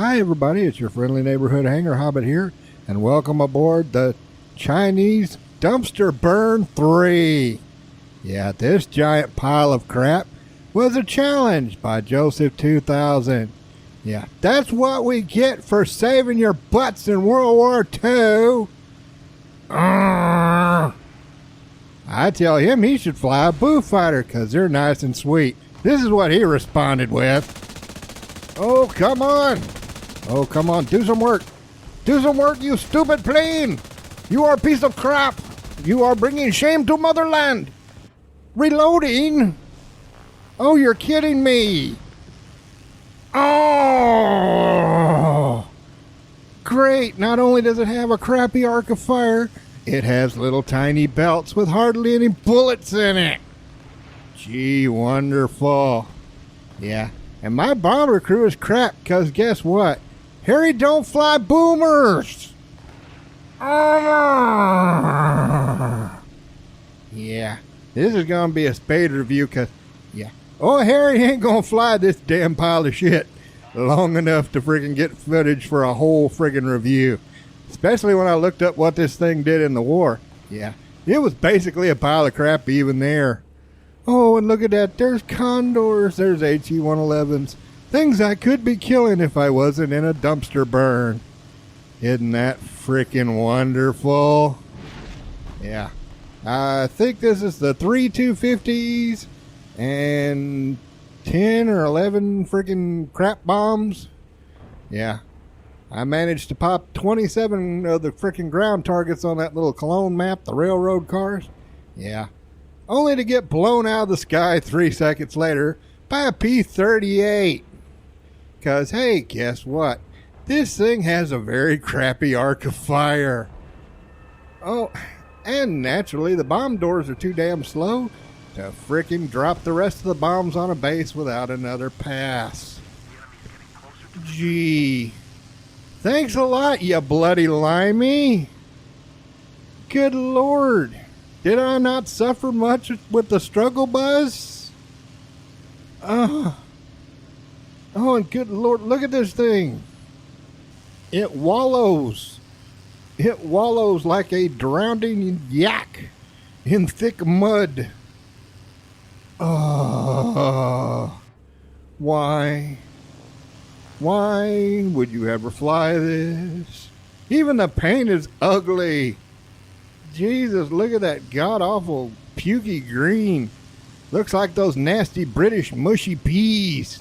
Hi everybody, it's your friendly neighborhood hanger hobbit here, and welcome aboard the Chinese Dumpster Burn 3. Yeah, this giant pile of crap was a challenge by Joseph 2000. Yeah, that's what we get for saving your butts in World War II. I tell him he should fly a Boo Fighter because they're nice and sweet. This is what he responded with. Oh, come on. Oh, come on. Do some work. Do some work, you stupid plane. You are a piece of crap. You are bringing shame to motherland. Reloading? Oh, you're kidding me. Oh, great. Not only does it have a crappy arc of fire, it has little tiny belts with hardly any bullets in it. Gee, wonderful. Yeah, and my bomber crew is crap because guess what? Harry don't fly boomers. Yeah, this is going to be a Spade review because, yeah. Oh, Harry ain't going to fly this damn pile of shit long enough to freaking get footage for a whole friggin' review. Especially when I looked up what this thing did in the war. Yeah, it was basically a pile of crap even there. Oh, and look at that. There's Condors. There's HE-111s. Things I could be killing if I wasn't in a dumpster burn. Isn't that freaking wonderful? Yeah. I think this is the 3 250s and 10 or 11 freaking crap bombs. Yeah. I managed to pop 27 of the freaking ground targets on that little Cologne map, the railroad cars. Yeah. Only to get blown out of the sky 3 seconds later by a P-38. Because, hey, guess what? This thing has a very crappy arc of fire. Oh, and naturally the bomb doors are too damn slow to frickin' drop the rest of the bombs on a base without another pass. Gee. Thanks a lot, you bloody limey. Good Lord. Did I not suffer much with the struggle buzz? Oh, and good Lord, look at this thing. It wallows. It wallows like a drowning yak in thick mud. Oh, why? Why would you ever fly this? Even the paint is ugly. Jesus, look at that god-awful pukey green. Looks like those nasty British mushy peas.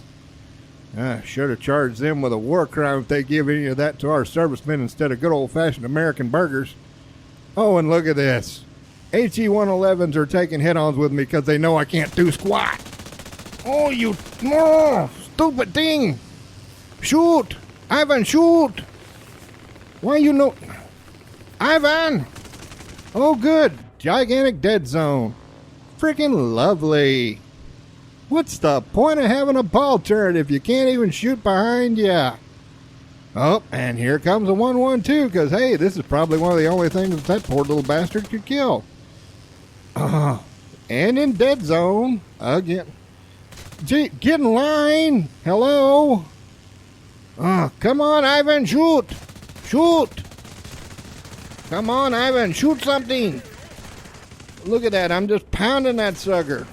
I should have charged them with a war crime if they give any of that to our servicemen instead of good old-fashioned American burgers. Oh, and look at this. HE-111s are taking head-ons with me because they know I can't do squat. Oh, you stupid thing. Shoot. Ivan, shoot. Why you know... Ivan! Oh, good. Gigantic dead zone. Freaking lovely. What's the point of having a ball turret if you can't even shoot behind ya? Oh, and here comes a 112, because, hey, this is probably one of the only things that poor little bastard could kill. And in dead zone. Again. Gee, get in line. Hello? Come on, Ivan, shoot. Shoot. Come on, Ivan, shoot something. Look at that. I'm just pounding that sucker.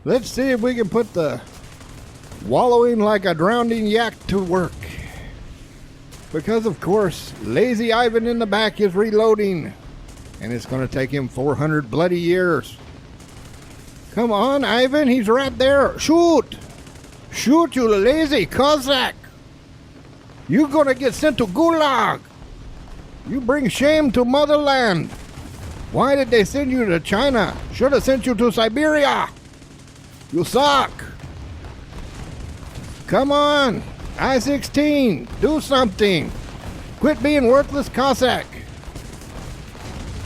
Let's see if we can put the wallowing like a drowning yak to work. Because, of course, lazy Ivan in the back is reloading. And it's going to take him 400 bloody years. Come on, Ivan. He's right there. Shoot. Shoot, you lazy Cossack. You're going to get sent to gulag. You bring shame to motherland. Why did they send you to China? Should have sent you to Siberia. You suck. Come on. I-16. Do something. Quit being worthless Cossack.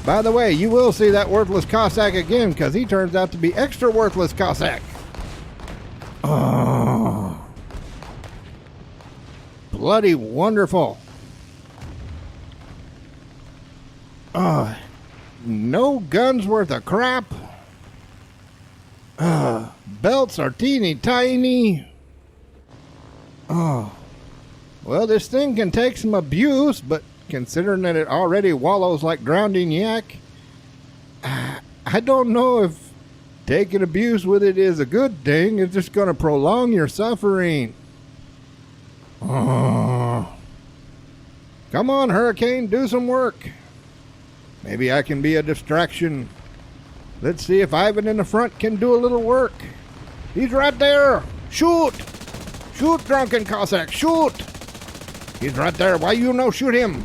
By the way, you will see that worthless Cossack again because he turns out to be extra worthless Cossack. Oh. Bloody wonderful. No guns worth a crap. Belts are teeny tiny. Oh. Well, this thing can take some abuse, but considering that it already wallows like drowning yak, I don't know if taking abuse with it is a good thing. It's just going to prolong your suffering. Oh. Come on, Hurricane, do some work. Maybe I can be a distraction. Let's see if Ivan in the front can do a little work. He's right there. Shoot! Shoot, drunken Cossack, shoot! He's right there. Why you no shoot him?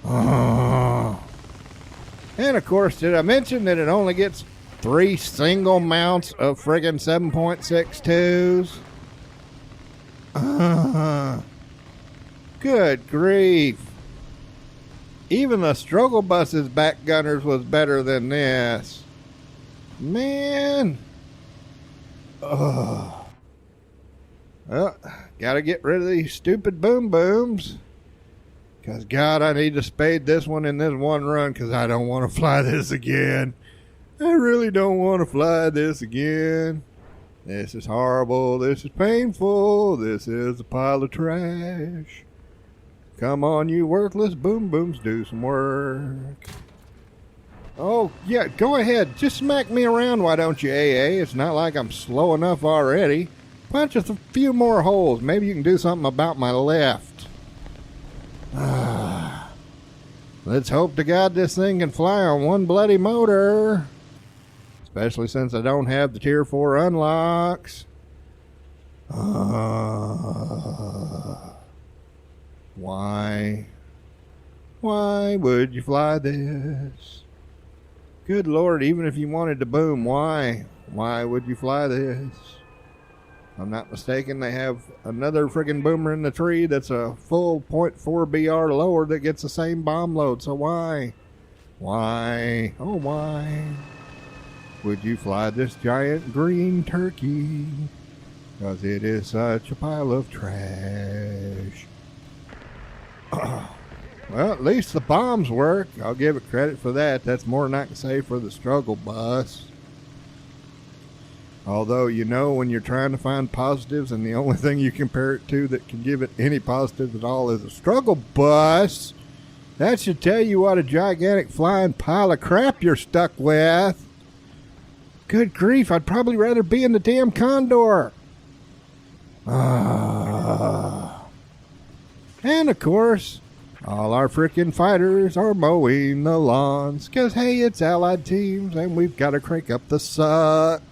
Oh. And of course, did I mention that it only gets 3 single mounts of friggin' 7.62s? Good grief. Even the struggle bus's back gunners was better than this. Man. Oh. Well, gotta get rid of these stupid boom booms. Because, God, I need to spade this one in this one run because I don't want to fly this again. I really don't want to fly this again. This is horrible. This is painful. This is a pile of trash. Come on, you worthless boom booms, do some work. Oh, yeah, go ahead. Just smack me around, why don't you, AA? It's not like I'm slow enough already. Punch us a few more holes. Maybe you can do something about my left. Let's hope to God this thing can fly on one bloody motor. Especially since I don't have the Tier 4 unlocks. Why? Why would you fly this? Good Lord, even if you wanted to boom, why? Why would you fly this? If I'm not mistaken, they have another friggin' boomer in the tree that's a full .4 BR lower that gets the same bomb load, so why? Why? Oh, why would you fly this giant green turkey? Because it is such a pile of trash. Well, at least the bombs work. I'll give it credit for that. That's more than I can say for the struggle bus. Although, you know, when you're trying to find positives and the only thing you compare it to that can give it any positive at all is a struggle bus, that should tell you what a gigantic flying pile of crap you're stuck with. Good grief, I'd probably rather be in the damn Condor. And of course, all our frickin' fighters are mowing the lawns. Cause hey, it's allied teams and we've got to crank up the suck.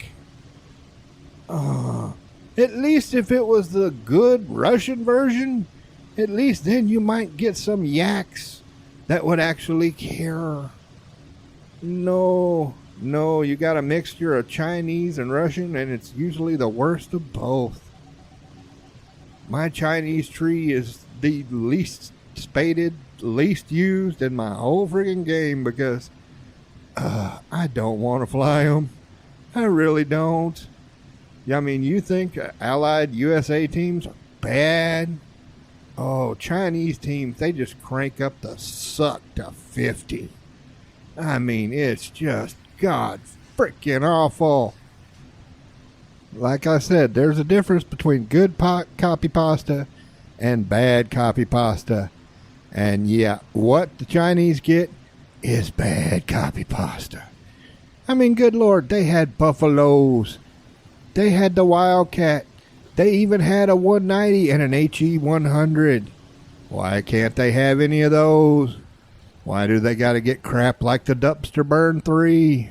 At least if it was the good Russian version, at least then you might get some yaks that would actually care. No, you got a mixture of Chinese and Russian, and it's usually the worst of both. My Chinese tree is the least spaded, least used in my whole friggin' game because I don't want to fly them. I really don't. I mean, you think Allied USA teams are bad? Oh, Chinese teams, they just crank up the suck to 50. I mean, it's just god freaking awful. Like I said, there's a difference between good copy pasta and bad copy pasta. And yeah, what the Chinese get is bad copy pasta. I mean, good Lord, they had buffaloes. They had the Wildcat. They even had a 190 and an HE 100. Why can't they have any of those? Why do they got to get crap like the Dumpster Burn 3?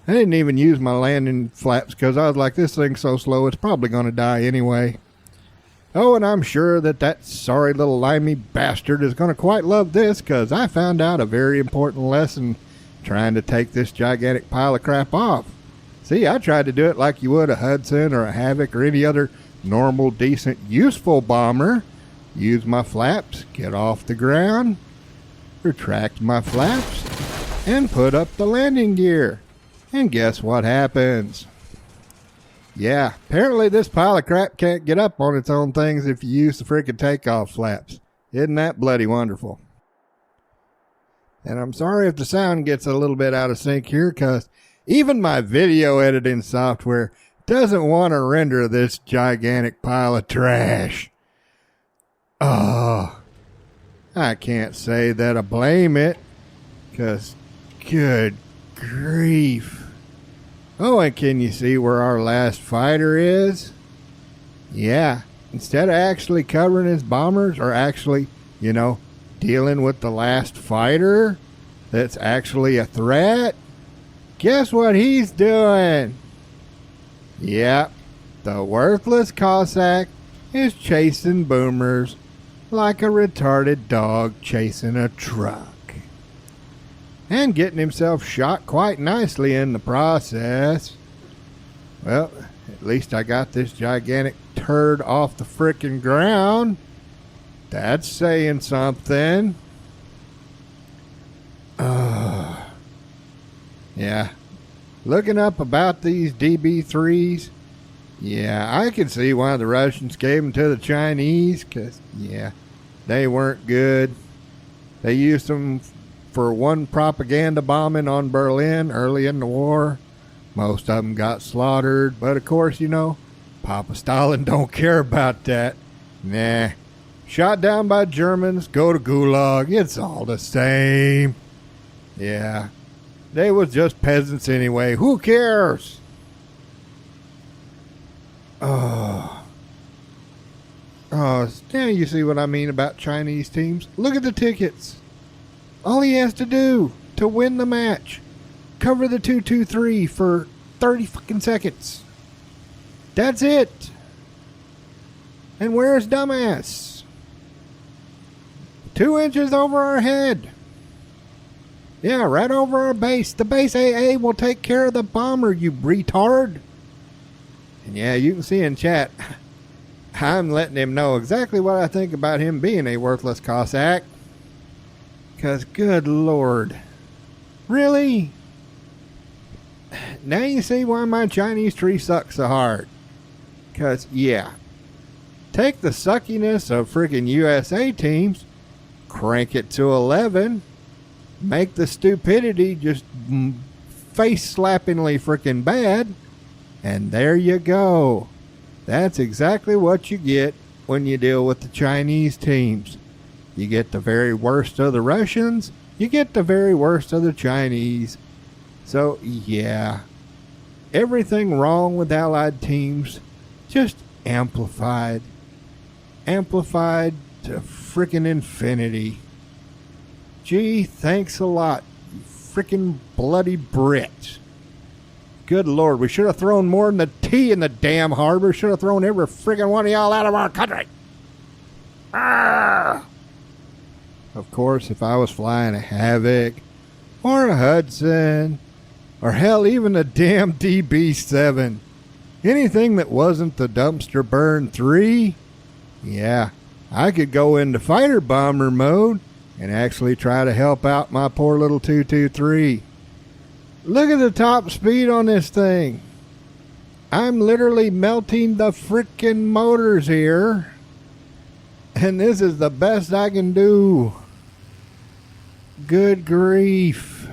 I didn't even use my landing flaps because I was like, this thing's so slow, it's probably going to die anyway. Oh, and I'm sure that sorry little limey bastard is going to quite love this because I found out a very important lesson trying to take this gigantic pile of crap off. See, I tried to do it like you would a Hudson or a Havoc or any other normal, decent, useful bomber. Use my flaps, get off the ground, retract my flaps, and put up the landing gear. And guess what happens? Yeah, apparently this pile of crap can't get up on its own things if you use the freaking takeoff flaps. Isn't that bloody wonderful? And I'm sorry if the sound gets a little bit out of sync here, because Even my video editing software doesn't want to render this gigantic pile of trash. Oh, I can't say that I blame it, because good grief. Oh, and can you see where our last fighter is? Yeah, instead of actually covering his bombers, or actually, dealing with the last fighter that's actually a threat, guess what he's doing? Yep, the worthless Cossack is chasing boomers like a retarded dog chasing a truck. And getting himself shot quite nicely in the process. Well, at least I got this gigantic turd off the frickin' ground. That's saying something. Yeah. Looking up about these DB-3s, yeah, I can see why the Russians gave them to the Chinese, because, yeah, they weren't good. They used them for one propaganda bombing on Berlin early in the war. Most of them got slaughtered, but of course, Papa Stalin don't care about that. Nah. Shot down by Germans, go to gulag, it's all the same. Yeah. They was just peasants anyway. Who cares? Oh, now you see what I mean about Chinese teams? Look at the tickets. All he has to do to win the match, cover the 2-2-3 for 30 fucking seconds. That's it. And where's dumbass? 2 inches over our head. Yeah, right over our base. The base AA will take care of the bomber, you retard. And yeah, you can see in chat, I'm letting him know exactly what I think about him being a worthless Cossack. Because, good Lord. Really? Now you see why my Chinese tree sucks so hard. Because, yeah. Take the suckiness of freaking USA teams, crank it to 11, make the stupidity just face-slappingly freaking bad, and there you go. That's exactly what you get when you deal with the Chinese teams. You get the very worst of the Russians, you get the very worst of the Chinese. So, yeah, everything wrong with Allied teams just amplified. Amplified to freaking infinity. Gee, thanks a lot, you freaking bloody Brits. Good Lord, we should have thrown more than the tea in the damn harbor. Should have thrown every freaking one of y'all out of our country. Arrgh! Of course, if I was flying a Havoc, or a Hudson, or hell, even a damn DB-7, anything that wasn't the dumpster burn 3, yeah, I could go into fighter bomber mode and actually try to help out my poor little 223. Look at the top speed on this thing. I'm literally melting the frickin' motors here. And this is the best I can do. Good grief.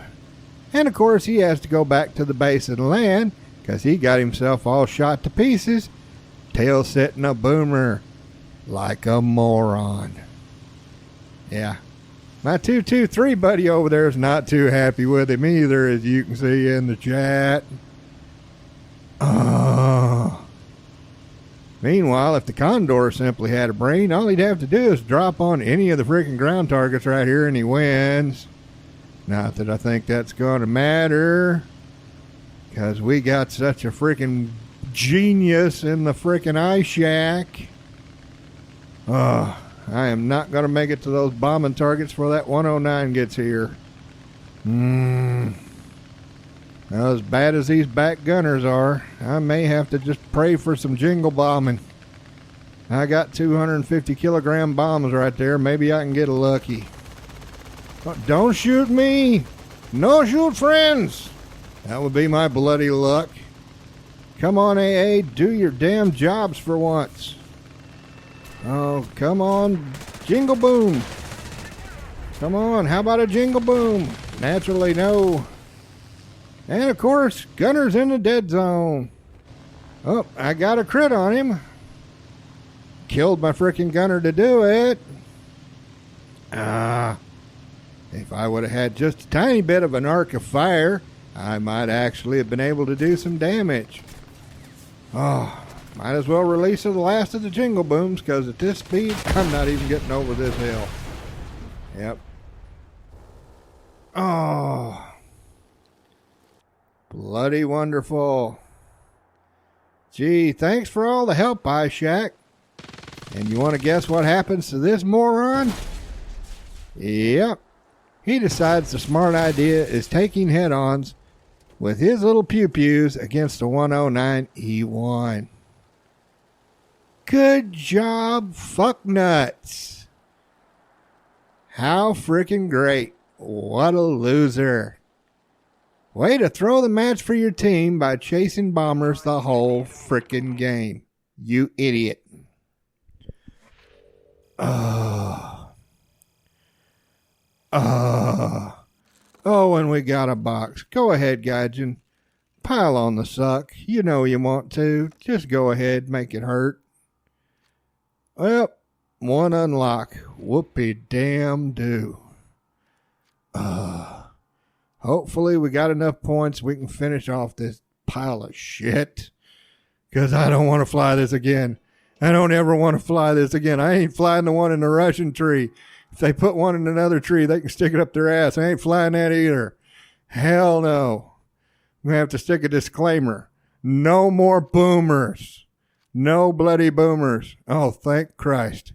And of course he has to go back to the base and land, because he got himself all shot to pieces, tail setting a boomer like a moron. Yeah. My 223 buddy over there is not too happy with him either, as you can see in the chat. Meanwhile, if the Condor simply had a brain, all he'd have to do is drop on any of the freaking ground targets right here and he wins. Not that I think that's going to matter, because we got such a freaking genius in the freaking ice shack. I am not going to make it to those bombing targets before that 109 gets here. Well, as bad as these back gunners are, I may have to just pray for some jingle bombing. I got 250 kilogram bombs right there. Maybe I can get lucky. Don't shoot me! No shoot friends! That would be my bloody luck. Come on, AA, do your damn jobs for once. Oh, come on. Jingle boom. Come on, how about a jingle boom? Naturally, no. And of course, gunner's in the dead zone. Oh, I got a crit on him. Killed my freaking gunner to do it. If I would have had just a tiny bit of an arc of fire, I might actually have been able to do some damage. Oh, might as well release the last of the jingle booms, because at this speed, I'm not even getting over this hill. Yep. Oh. Bloody wonderful. Gee, thanks for all the help, Shack. And you want to guess what happens to this moron? Yep. He decides the smart idea is taking head-ons with his little pew-pews against the 109 E1. Good job, fucknuts. How freaking great. What a loser. Way to throw the match for your team by chasing bombers the whole freaking game. You idiot. Oh, and we got a box. Go ahead, Gaijin. Pile on the suck. You know you want to. Just go ahead, make it hurt. Well, one unlock. Whoopee damn do. Hopefully we got enough points we can finish off this pile of shit. Because I don't want to fly this again. I don't ever want to fly this again. I ain't flying the one in the Russian tree. If they put one in another tree, they can stick it up their ass. I ain't flying that either. Hell no. We have to stick a disclaimer. No more boomers. No bloody boomers. Oh, thank Christ.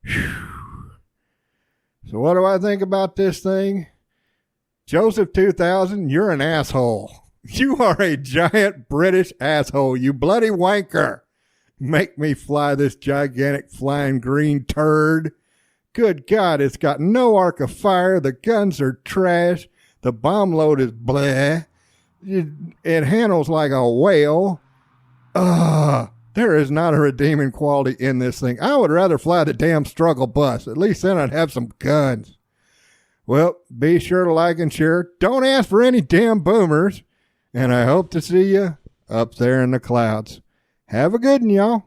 Whew. So what do I think about this thing? Joseph 2000, you're an asshole. You are a giant British asshole, you bloody wanker. Make me fly this gigantic flying green turd. Good God, it's got no arc of fire. The guns are trash. The bomb load is bleh. It handles like a whale. There is not a redeeming quality in this thing. I would rather fly the damn struggle bus. At least then I'd have some guns. Well, be sure to like and share. Don't ask for any damn boomers. And I hope to see you up there in the clouds. Have a good one, y'all.